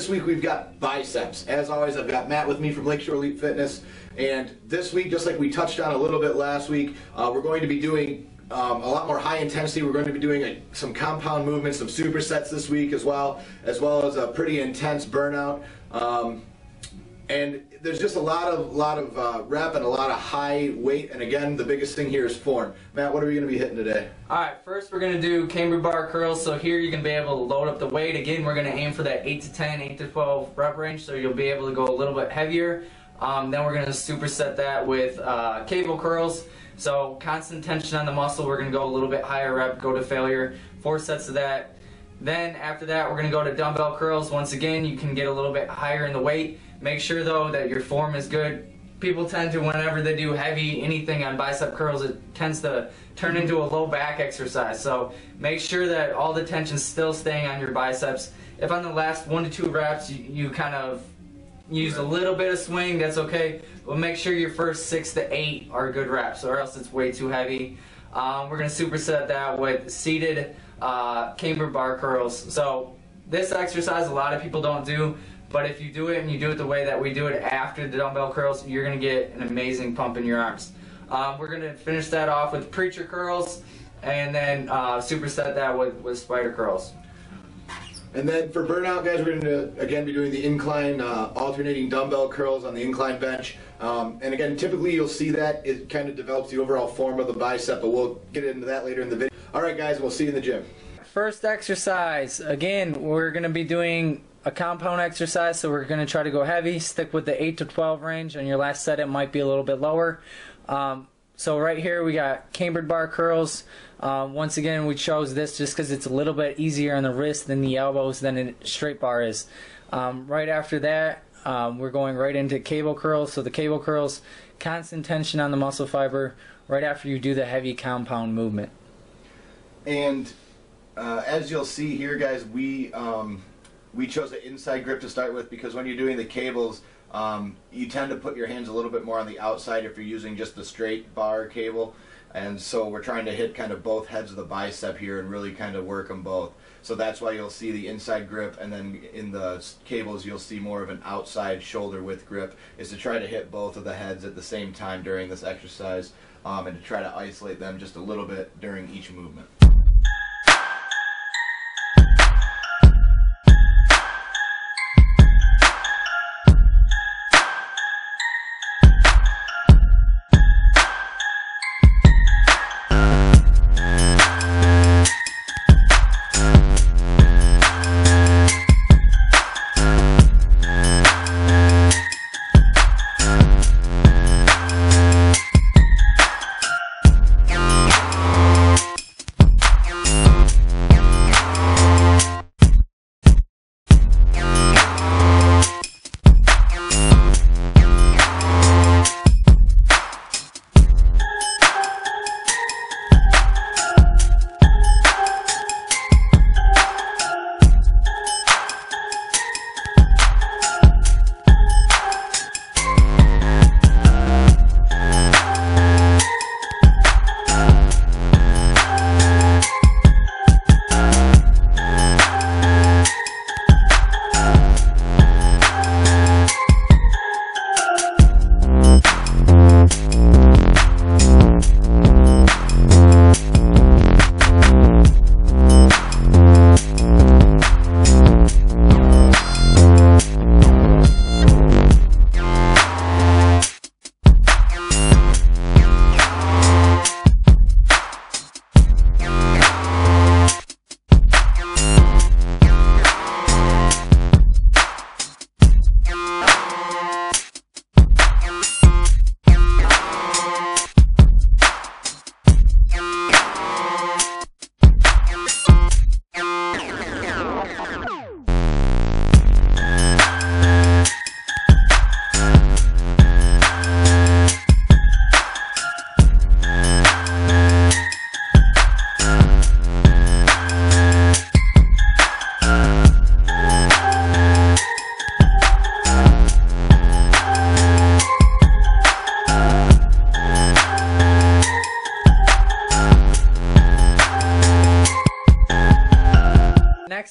this week we've got biceps. As always, I've got Matt with me from Lakeshore Elite Fitness, and this week, just like we touched on a little bit last week, we're going to be doing a lot more high intensity. We're going to be doing some compound movements, some supersets this week as well as a pretty intense burnout. And there's just a lot of rep and a lot of high weight, and again, the biggest thing here is form. Matt, what are we going to be hitting today? Alright, first we're going to do camber bar curls. So here you're going to be able to load up the weight. Again, we're going to aim for that 8 to 10, 8 to 12 rep range, so you'll be able to go a little bit heavier. Then we're going to superset that with cable curls. So constant tension on the muscle, we're going to go a little bit higher rep, go to failure, 4 sets of that. Then after that, we're going to go to dumbbell curls. Once again, you can get a little bit higher in the weight. Make sure though that your form is good. People tend to, whenever they do heavy anything on bicep curls, it tends to turn into a low back exercise. So make sure that all the tension's still staying on your biceps. If on the last 1 to 2 reps you kind of use a little bit of swing, that's okay. But make sure your first 6 to 8 are good reps, or else it's way too heavy. We're going to superset that with seated camber bar curls. So this exercise a lot of people don't do, but if you do it and you do it the way that we do it after the dumbbell curls, you're going to get an amazing pump in your arms. We're going to finish that off with preacher curls, and then superset that with spider curls. And then for burnout, guys, we're going to again be doing the incline, alternating dumbbell curls on the incline bench. And again, typically you'll see that it kind of develops the overall form of the bicep, but we'll get into that later in the video. All right, guys, we'll see you in the gym. First exercise, again, we're going to be doing a compound exercise, so we're going to try to go heavy, stick with the 8 to 12 range. On your last set, it might be a little bit lower. So right here we got cambered bar curls. Once again, we chose this just because it's a little bit easier on the wrist than the elbows than a straight bar is. Right after that, we're going right into cable curls. So the cable curls, constant tension on the muscle fiber right after you do the heavy compound movement. And as you'll see here, guys, we chose the inside grip to start with because when you're doing the cables, you tend to put your hands a little bit more on the outside if you're using just the straight bar cable. And so we're trying to hit kind of both heads of the bicep here and really kind of work them both. So that's why you'll see the inside grip, and then in the cables you'll see more of an outside shoulder width grip, is to try to hit both of the heads at the same time during this exercise, and to try to isolate them just a little bit during each movement.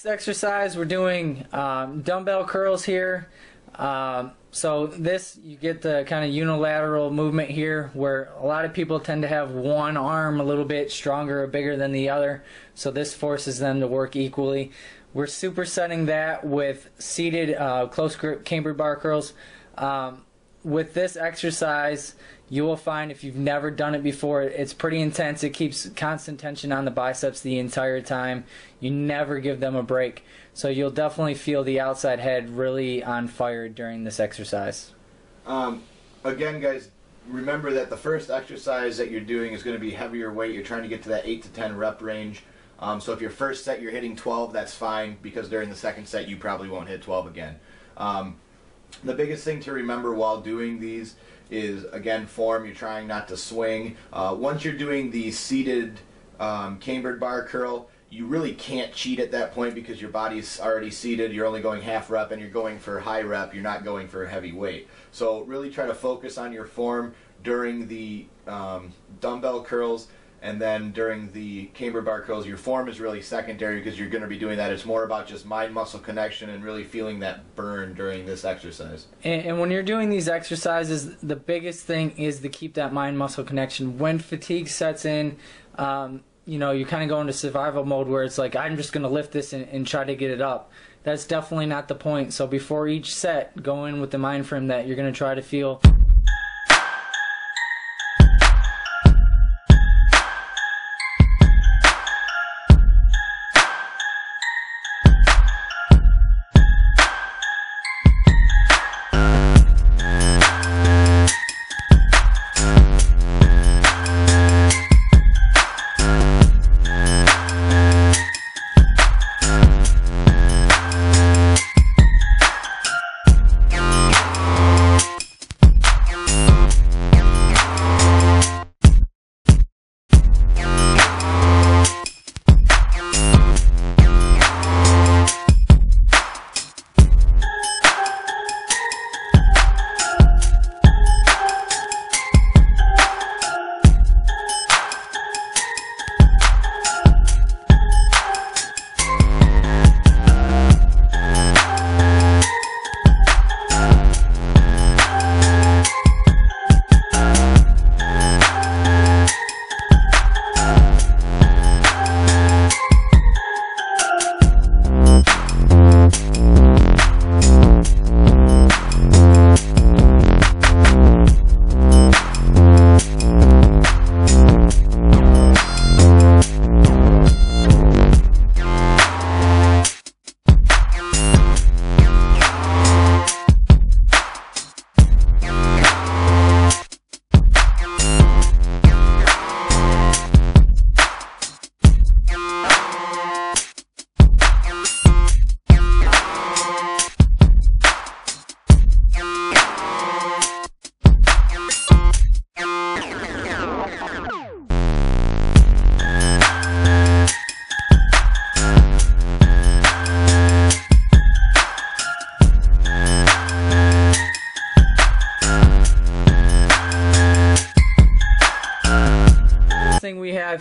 next exercise, we're doing dumbbell curls here. So this, you get the kind of unilateral movement here where a lot of people tend to have one arm a little bit stronger or bigger than the other. So this forces them to work equally. We're supersetting that with seated close grip cambered bar curls. With this exercise, you will find, if you've never done it before, it's pretty intense. It keeps constant tension on the biceps the entire time. You never give them a break. So you'll definitely feel the outside head really on fire during this exercise. Again, guys, remember that the first exercise that you're doing is going to be heavier weight. You're trying to get to that 8 to 10 rep range. So if your first set you're hitting 12, that's fine, because during the second set you probably won't hit 12 again. The biggest thing to remember while doing these is, again, form. You're trying not to swing. Once you're doing the seated cambered bar curl, you really can't cheat at that point because your body's already seated. You're only going half rep and you're going for high rep. You're not going for heavy weight. So really try to focus on your form during the dumbbell curls, and then during the camber bar curls, your form is really secondary because you're going to be doing that. It's more about just mind-muscle connection and really feeling that burn during this exercise. And when you're doing these exercises, the biggest thing is to keep that mind-muscle connection. When fatigue sets in, you know, you kind of go into survival mode where it's like, I'm just going to lift this and try to get it up. That's definitely not the point. So before each set, go in with the mind frame that you're going to try to feel.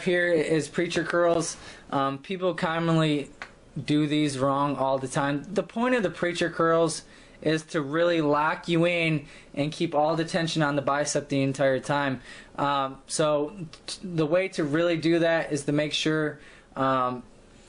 Here is preacher curls. People commonly do these wrong all the time. The point of the preacher curls is to really lock you in and keep all the tension on the bicep the entire time. So the way to really do that is to make sure the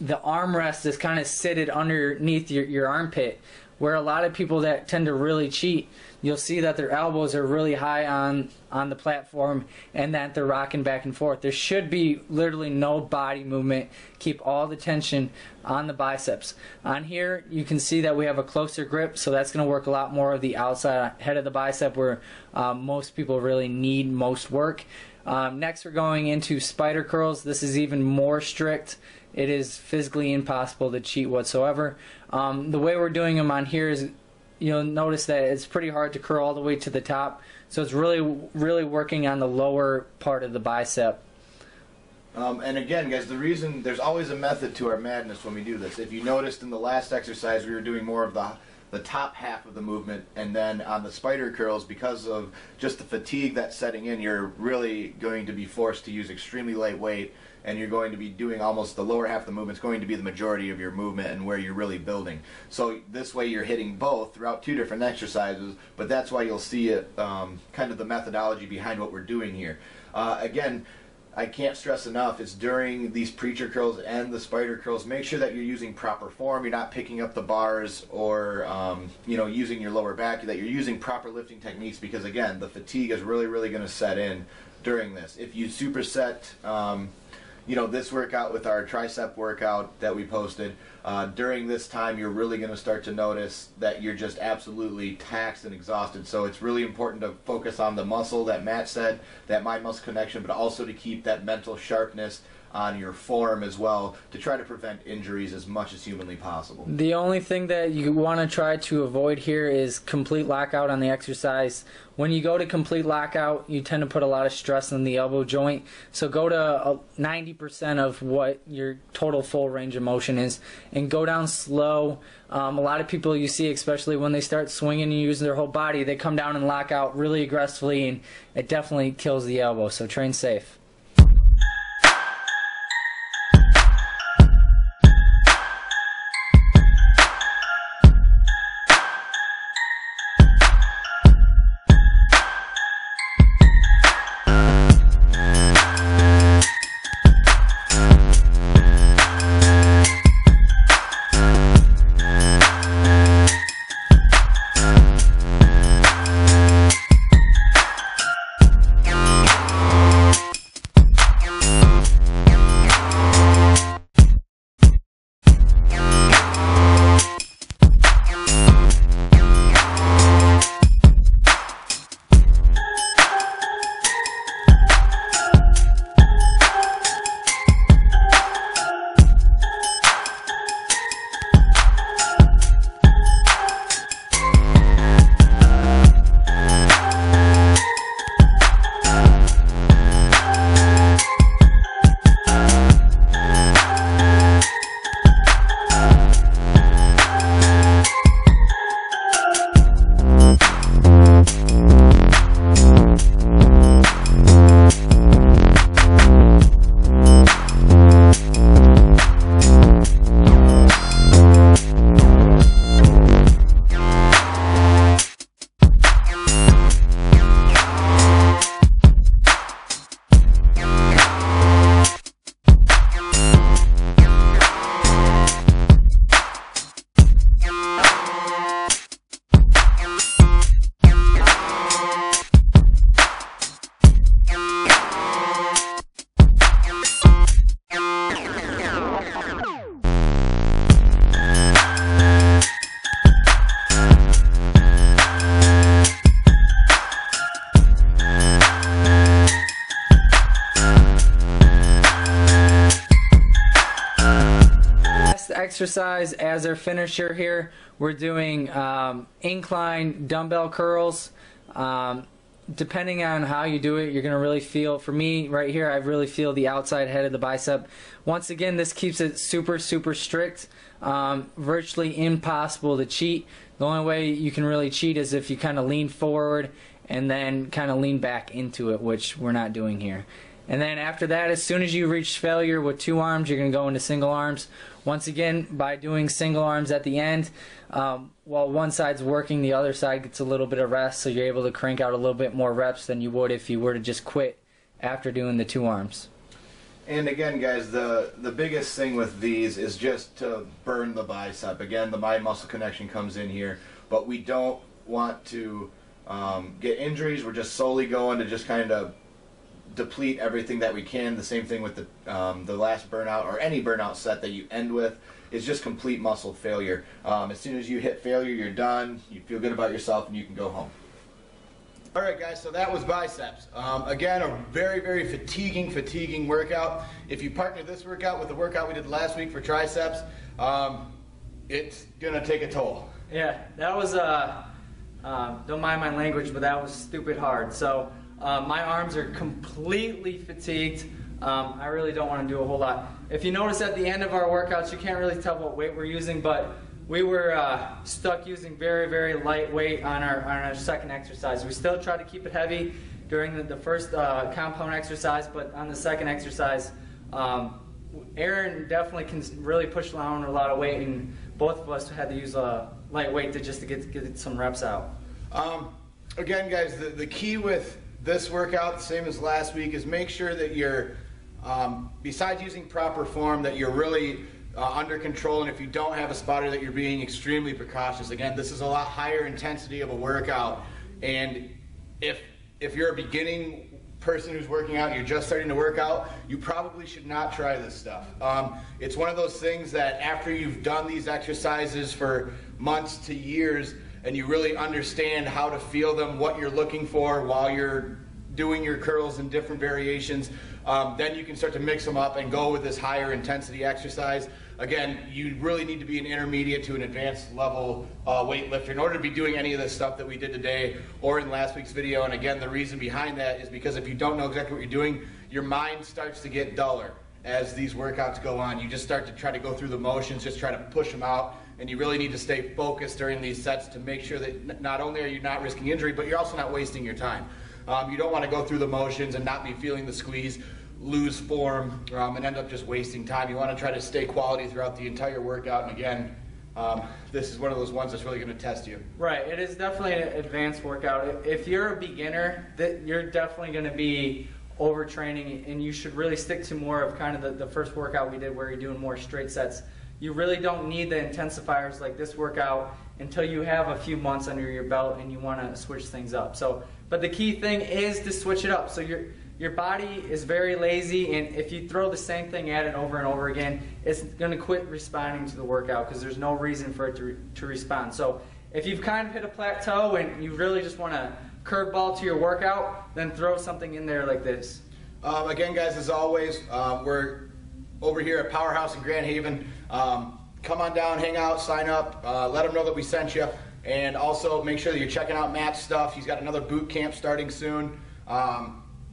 armrest is kind of seated underneath your armpit, where a lot of people that tend to really cheat, you'll see that their elbows are really high on the platform and that they're rocking back and forth. There should be literally no body movement. Keep all the tension on the biceps. On here, you can see that we have a closer grip, so that's going to work a lot more of the outside head of the bicep where most people really need most work. Next, we're going into spider curls. This is even more strict. It is physically impossible to cheat whatsoever. The way we're doing them on here is, you'll notice that it's pretty hard to curl all the way to the top. So it's really working on the lower part of the bicep. And again, guys, the reason, there's always a method to our madness when we do this. If you noticed in the last exercise, we were doing more of the the top half of the movement, and then on the spider curls, because of just the fatigue that's setting in, you're really going to be forced to use extremely light weight, and you're going to be doing almost the lower half of the movement. It's going to be the majority of your movement and where you're really building. So this way you're hitting both throughout 2 different exercises, but that's why you'll see it, kind of the methodology behind what we're doing here. Again, I can't stress enough, it's during these preacher curls and the spider curls, make sure that you're using proper form, you're not picking up the bars or using your lower back, that you're using proper lifting techniques, because again, the fatigue is really going to set in during this. If you superset this workout with our tricep workout that we posted, during this time you're really going to start to notice that you're just absolutely taxed and exhausted. So it's really important to focus on the muscle that Matt said, that mind-muscle connection, but also to keep that mental sharpness on your form as well, to try to prevent injuries as much as humanly possible. The only thing that you want to try to avoid here is complete lockout on the exercise. When you go to complete lockout, you tend to put a lot of stress on the elbow joint. So go to 90% of what your total full range of motion is, and go down slow. A lot of people you see, especially when they start swinging and using their whole body, they come down and lock out really aggressively, and it definitely kills the elbow. So train safe. Exercise as our finisher here, we're doing incline dumbbell curls. Depending on how you do it, you're going to really feel, for me right here, I really feel the outside head of the bicep. Once again, this keeps it super strict, virtually impossible to cheat. The only way you can really cheat is if you kind of lean forward and then kind of lean back into it, which we're not doing here. And then after that, as soon as you reach failure with 2 arms, you're going to go into single arms. Once again, by doing single arms at the end, while one side's working, the other side gets a little bit of rest, so you're able to crank out a little bit more reps than you would if you were to just quit after doing the 2 arms. And again, guys, the biggest thing with these is just to burn the bicep. Again, the mind-muscle connection comes in here, but we don't want to get injuries. We're just solely going to just kind of deplete everything that we can. The same thing with the last burnout, or any burnout set that you end with, is just complete muscle failure. As soon as you hit failure, you're done. You feel good about yourself, and you can go home. All right, guys, so that was biceps. Again, a very fatiguing workout. If you partner this workout with the workout we did last week for triceps, it's gonna take a toll. Yeah, that was don't mind my language, but that was stupid hard. So my arms are completely fatigued. I really don't want to do a whole lot. If you notice at the end of our workouts, you can't really tell what weight we're using, but we were stuck using very, very light weight on our second exercise. We still tried to keep it heavy during the first compound exercise, but on the second exercise, Aaron definitely can really push down a lot of weight, and both of us had to use light weight to get some reps out. Again, guys, the key with this workout, same as last week, is make sure that you're, besides using proper form, that you're really under control, and if you don't have a spotter, that you're being extremely precautious. Again, this is a lot higher intensity of a workout, and if you're a beginning person who's working out and you're just starting to work out, you probably should not try this stuff. It's one of those things that after you've done these exercises for months to years, and you really understand how to feel them, what you're looking for while you're doing your curls in different variations, then you can start to mix them up and go with this higher intensity exercise. Again, you really need to be an intermediate to an advanced level weightlifter in order to be doing any of this stuff that we did today or in last week's video. And again, the reason behind that is because if you don't know exactly what you're doing, your mind starts to get duller as these workouts go on. You just start to try to go through the motions, just try to push them out. And you really need to stay focused during these sets to make sure that not only are you not risking injury, but you're also not wasting your time. You don't want to go through the motions and not be feeling the squeeze, lose form, and end up just wasting time. You want to try to stay quality throughout the entire workout. And again, this is one of those ones that's really going to test you. Right, it is definitely an advanced workout. If you're a beginner, you're definitely going to be overtraining, and you should really stick to more of kind of the first workout we did where you're doing more straight sets. You really don't need the intensifiers like this workout until you have a few months under your belt and you want to switch things up. But the key thing is to switch it up. So your body is very lazy, and if you throw the same thing at it over and over again, it's going to quit responding to the workout because there's no reason for it to respond. So if you've kind of hit a plateau and you really just want to curveball to your workout, then throw something in there like this. Again, guys, as always, we're over here at Powerhouse in Grand Haven. Come on down, hang out, sign up, let them know that we sent you, and also make sure that you're checking out Matt's stuff. He's got another boot camp starting soon.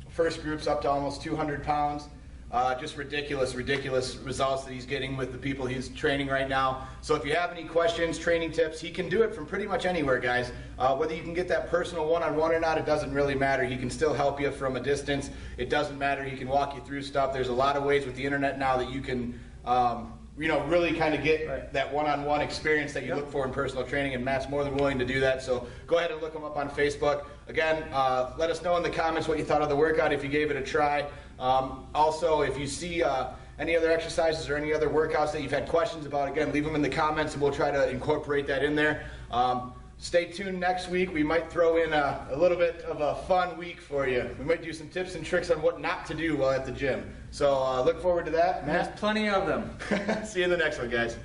First group's up to almost 200 pounds. Just ridiculous results that he's getting with the people he's training right now. So if you have any questions, training tips, he can do it from pretty much anywhere, guys. Whether you can get that personal one-on-one or not, it doesn't really matter. He can still help you from a distance. It doesn't matter. He can walk you through stuff. There's a lot of ways with the internet now that you can really kind of get that one-on-one experience that you look for in personal training, and Matt's more than willing to do that. So go ahead and look him up on Facebook. Again, let us know in the comments what you thought of the workout, if you gave it a try. Also, if you see any other exercises or any other workouts that you've had questions about, again, leave them in the comments and we'll try to incorporate that in there. Stay tuned next week. We might throw in a little bit of a fun week for you. We might do some tips and tricks on what not to do while at the gym. So look forward to that. Matt? There's plenty of them. See you in the next one, guys.